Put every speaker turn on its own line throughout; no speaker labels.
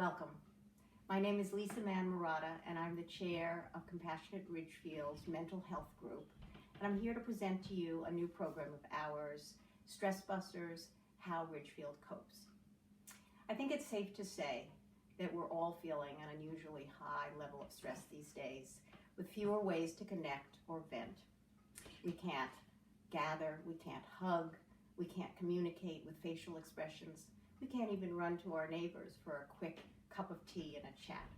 Welcome. My name is Lisa Murata, and I'm the chair of Compassionate Ridgefield's mental health group. And I'm here to present to you a new program of ours, Stress Busters, How Ridgefield Copes. I think it's safe to say that we're all feeling an unusually high level of stress these days, with fewer ways to connect or vent. We can't gather, we can't hug, we can't communicate with facial expressions. We can't even run to our neighbors for a quick cup of tea and a chat.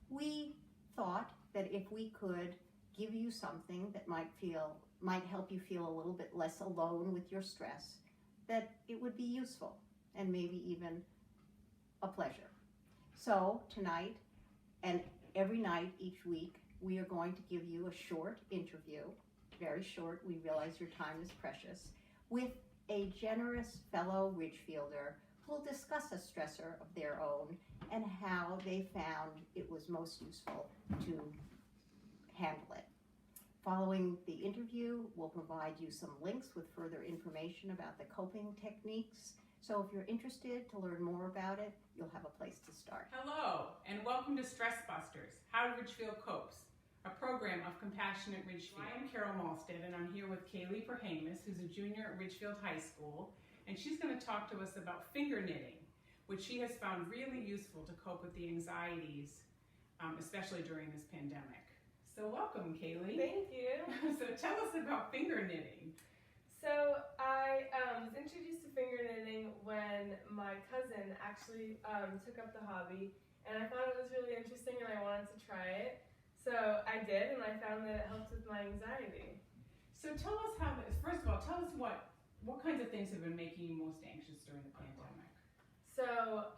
We thought that if we could give you something that might help you feel a little bit less alone with your stress, that it would be useful and maybe even a pleasure. So tonight and every night each week, we are going to give you a short interview, very short, we realize your time is precious, with a generous fellow Ridgefielder who will discuss a stressor of their own and how they found it was most useful to handle it. Following the interview, we'll provide you some links with further information about the coping techniques. So if you're interested to learn more about it, you'll have a place to start.
Hello, and welcome to Stress Busters, How Ridgefield Copes, a program of Compassionate Ridgefield. I am Carol Mahlstedt, and I'm here with Kaylie Perhamus, who's a junior at Ridgefield High School, and she's going to talk to us about finger knitting, which she has found really useful to cope with the anxieties, especially during this pandemic. So welcome, Kaylie.
Thank you.
So tell us about finger knitting.
So I was introduced to finger knitting when my cousin actually took up the hobby, and I thought it was really interesting and I wanted to try it. So I did, and I found that it helped with my anxiety.
So tell us first of all, tell us what kinds of things have been making you most anxious during the pandemic?
So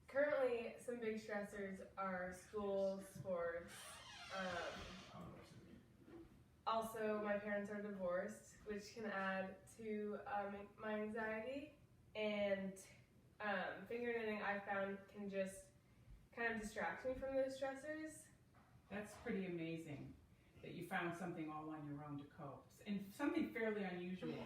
currently some big stressors are school, sports. Also, my parents are divorced, which can add to my anxiety. And finger knitting, I found, can just kind of distract me from those stressors.
That's pretty amazing that you found something all on your own to cope, and something fairly unusual.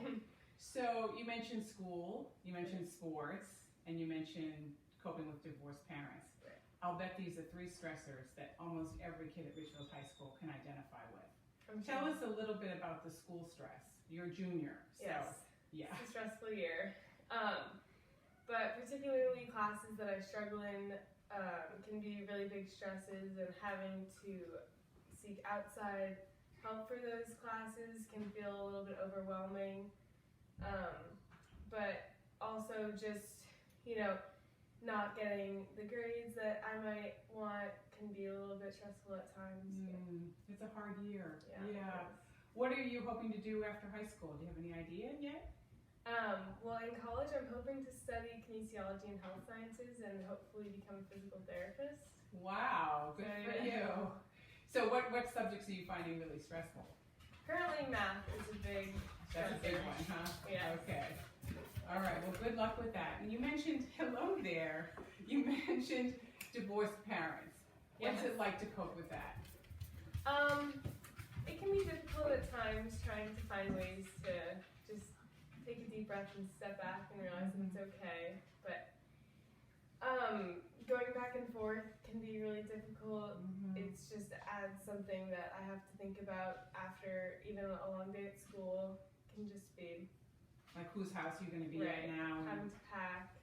So you mentioned school, you mentioned sports, and you mentioned coping with divorced parents.
Right.
I'll bet these are three stressors that almost every kid at Ridgefield High School can identify with. Tell us a little bit about the school stress. You're a junior, so
yes.
Yeah.
It's a stressful year. But particularly classes that I struggle in can be really big stresses, and having to seek outside help for those classes can feel a little bit overwhelming. But also just, not getting the grades that I might want can be a little bit stressful at times.
It's a hard year.
Yeah.
What are you hoping to do after high school? Do you have any idea yet?
Well, in college, I'm hoping to study kinesiology and health sciences and hopefully become a physical therapist.
Wow, good for you. So what subjects are you finding really stressful?
Currently, math is a big stressor.
That's a big one, huh?
Yeah.
Okay. All right, well, good luck with that. And you mentioned, hello there, you mentioned divorced parents. What's it like to cope with that?
It can be difficult at times trying to find ways to just take a deep breath and step back and realize that it's okay. But going back and forth can be really difficult. It's just adds something that I have to think about after even a long day at school. Can just be
like whose house you're going to be
right.
at now,
having to pack,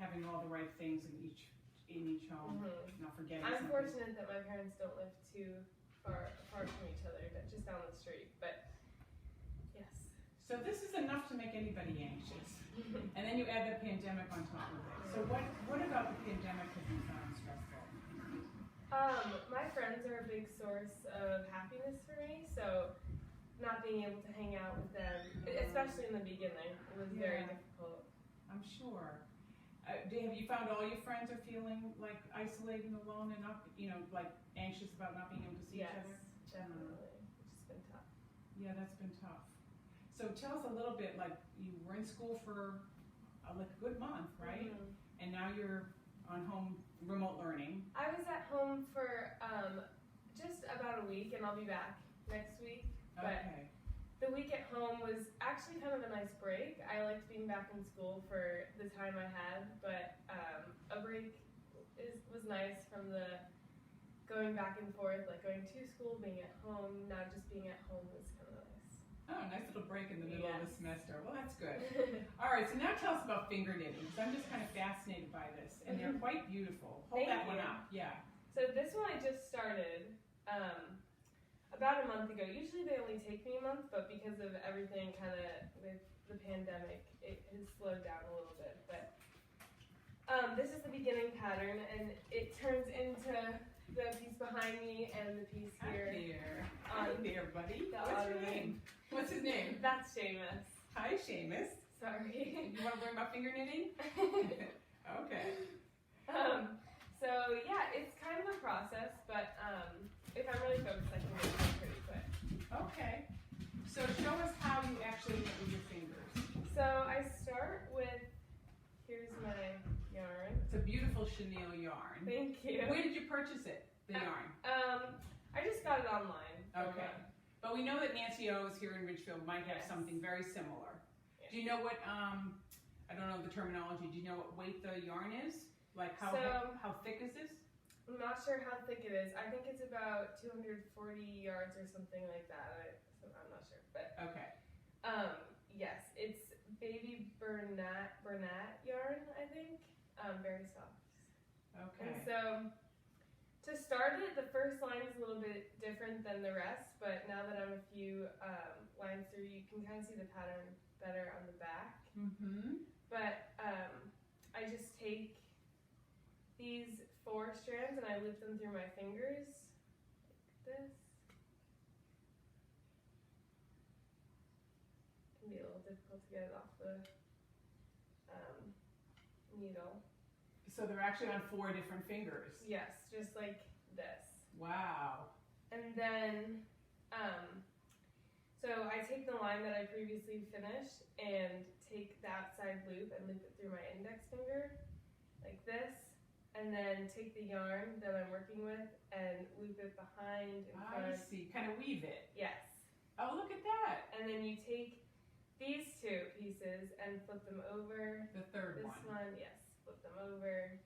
having all the right things in each home, not forgetting
I'm
something.
fortunate that my parents don't live too far apart from each other, just down the street, but yes.
So this is enough to make anybody anxious. And then you add the pandemic on top of it. So what about the pandemic have you found stressful?
My friends are a big source of happiness for me, so not being able to hang out with them, especially in the beginning, it was very difficult.
I'm sure. Have you found all your friends are feeling like isolated and alone and not, like anxious about not being able to see each other?
Yes, definitely. It's been tough.
Yeah, that's been tough. So tell us a little bit, like you were in school for like a good month, right? And now you're on home remote learning.
I was at home for just about a week, and I'll be back next week. But the week at home was actually kind of a nice break. I liked being back in school for the time I had, but a break was nice from the going back and forth, like going to school, being at home. Now just being at home was kind of nice.
Oh, nice little break in the middle of the
Yes.
semester. Well, that's good. All right, so now tell us about finger knitting, because I'm just kind of fascinated by this, and they're quite beautiful. Hold
Thank
that one
you.
up. Yeah.
So this one I just started about a month ago. Usually they only take me a month, but because of everything kind of with the pandemic, it has slowed down a little bit. But this is the beginning pattern, and it turns into the piece behind me and the piece here.
Hi there, buddy.
the
What's your
ottoman.
name? What's his name?
That's Seamus.
Hi, Seamus.
Sorry.
You want to learn about finger knitting? Okay.
So yeah, it's kind of a process, but if I'm really focused, I can make it pretty quick.
Okay. So show us how you actually knit with your fingers.
So I start with, here's my yarn.
It's a beautiful chenille yarn.
Thank you.
Where did you purchase it, the yarn?
I just got it online.
Okay. But we know that Nancy O's here in Ridgefield might have
Yes.
something very similar.
Yes.
Do you know what, I don't know the terminology, do you know what weight the yarn is? Like how thick is this?
I'm not sure how thick it is. I think it's about 240 yards or something like that. I'm not sure, but
Okay.
yes, it's baby Bernat yarn. I think very soft.
Okay.
And so to start it, the first line is a little bit different than the rest, but now that I'm a few lines through, you can kind of see the pattern better on the back.
Mm-hmm.
But I just take these 4 strands and I loop them through my fingers like this. It can be a little difficult to get it off the needle.
So they're actually on 4 different fingers.
Yes, just like this.
Wow.
And then, so I take the line that I previously finished and take the outside loop and loop it through my index finger, like this, and then take the yarn that I'm working with and loop it behind in
I
front.
see. Kind of weave it.
Yes.
Oh, look at that.
And then you take these 2 pieces and flip them over.
The third
This one, yes, flip them over.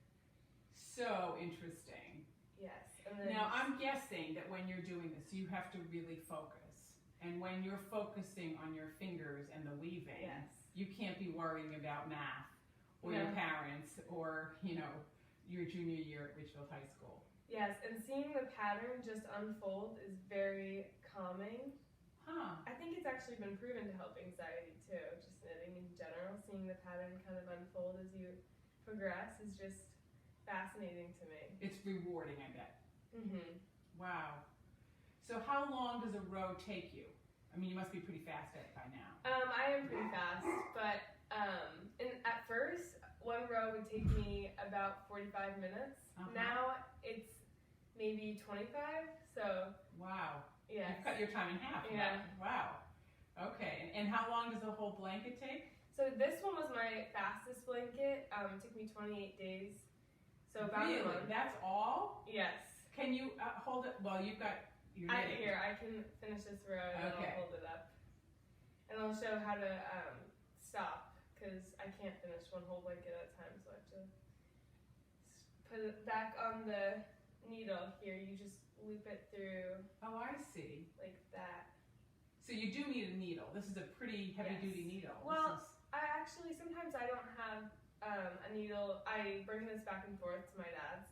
So interesting.
Yes. And then
Now, I'm guessing that when you're doing this, you have to really focus. And when you're focusing on your fingers and the weaving,
yes.
you can't be worrying about math or your
No.
parents or, your junior year at Ridgefield High School.
Yes, and seeing the pattern just unfold is very calming.
Huh.
I think it's actually been proven to help anxiety too, just knitting in general. Seeing the pattern kind of unfold as you progress is just fascinating to me.
It's rewarding, I bet.
Mm-hmm.
Wow. So how long does a row take you? I mean, you must be pretty fast at it by now.
I am pretty fast, but at first, 1 row would take me about 45 minutes.
Uh-huh.
Now it's maybe 25, so
Wow.
yes.
You've cut your time in half.
Yeah.
Wow. Okay. And how long does the whole blanket take?
So this one was my fastest blanket. It took me 28 days. So about
Really?
a month.
That's all?
Yes.
Can you hold it? Well, you've got your knitting.
Here, I can finish this row and then
Okay.
I'll hold it up. And I'll show how to stop, because I can't finish 1 whole blanket at a time, so I have to put it back on the needle here. You just loop it through
Oh, I see.
like that.
So you do need a needle. This is a pretty heavy-duty
Yes.
needle.
Well, sometimes I don't have a needle. I bring this back and forth to my dad's,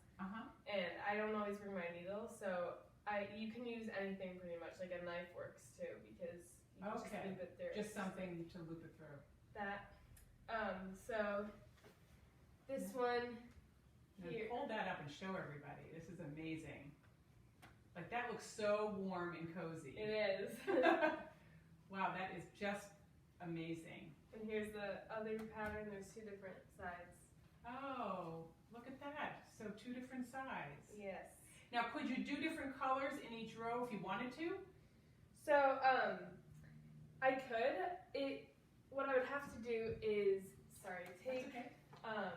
and I don't always bring my needle, so you can use anything pretty much, like a knife works too, because you can just
Okay.
loop it through.
Just something to loop it through.
That. So this one
Now
here.
hold that up and show everybody. This is amazing. Like, that looks so warm and cozy.
It is.
Wow, that is just amazing.
And here's the other pattern. There's 2 different sides.
Oh, look at that. So 2 different sides.
Yes.
Now, could you do different colors in each row if you wanted to?
So I could. What I would have to do is take
That's okay.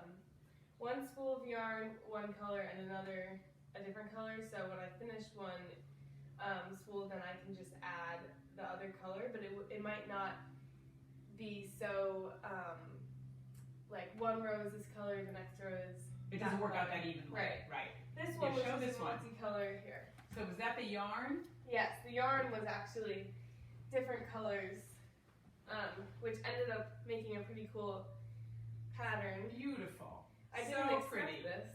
1 spool of yarn, 1 color, and another a different color. So when I finish 1 spool, then I can just add the other color. But it might not be so like 1 row is this color, the next row is
It doesn't work out that evenly.
Right. This
Yeah,
one was
show
just
this one.
multicolor here.
So was that the yarn?
Yes, the yarn was actually different colors, which ended up making a pretty cool pattern.
Beautiful.
I
So
didn't expect
pretty.
this,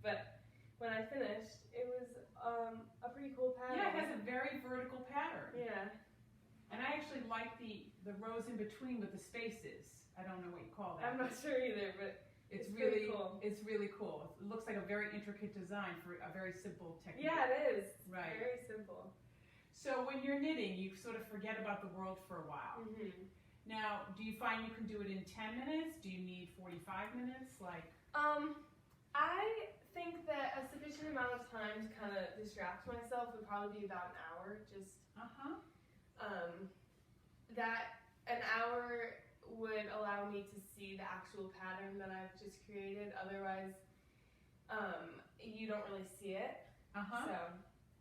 but when I finished, it was a pretty cool pattern.
Yeah, it has a very vertical pattern.
Yeah.
And I actually like the rows in between with the spaces. I don't know what you call that.
I'm not sure either, but
It's
pretty
really
cool.
It's really cool. It looks like a very intricate design for a very simple technique.
Yeah, it is.
Right.
Very simple.
So when you're knitting, you sort of forget about the world for a while.
Mm-hmm.
Now, do you find you can do it in 10 minutes? Do you need 45 minutes?
I think that a sufficient amount of time to kind of distract myself would probably be about an hour. Just that an hour would allow me to see the actual pattern that I've just created. Otherwise, you don't really see it. So.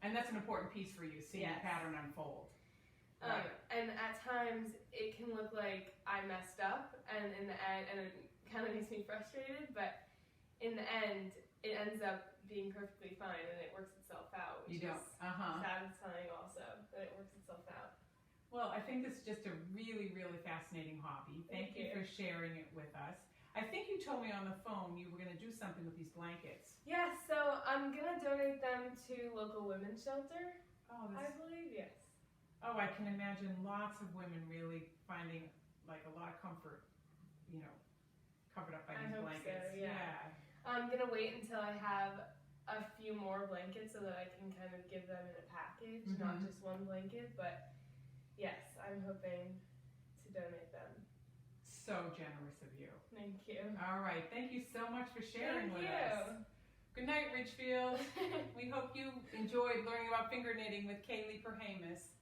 And that's an important piece for you, seeing
Yes.
the pattern unfold. Right.
And at times it can look like I messed up, and in the end, and it kind of makes me frustrated. But in the end, it ends up being perfectly fine, and it works itself out, which is satisfying also that it works itself out.
Well, I think this is just a really, really fascinating hobby. Thank you for sharing it with us. I think you told me on the phone you were going to do something with these blankets.
Yes, so I'm going to donate them to local women's shelter,
Oh,
I believe, yes.
Oh, I can imagine lots of women really finding like a lot of comfort, covered up by these blankets.
So, yeah. I'm going to wait until I have a few more blankets so that I can kind of give them in a package, not just one blanket, but yes, I'm hoping to donate them.
So generous of you.
Thank you.
All right. Thank you so much for sharing
Thank
with
you.
us. Good night, Ridgefield. We hope you enjoyed learning about finger knitting with Kaylie Perhamus.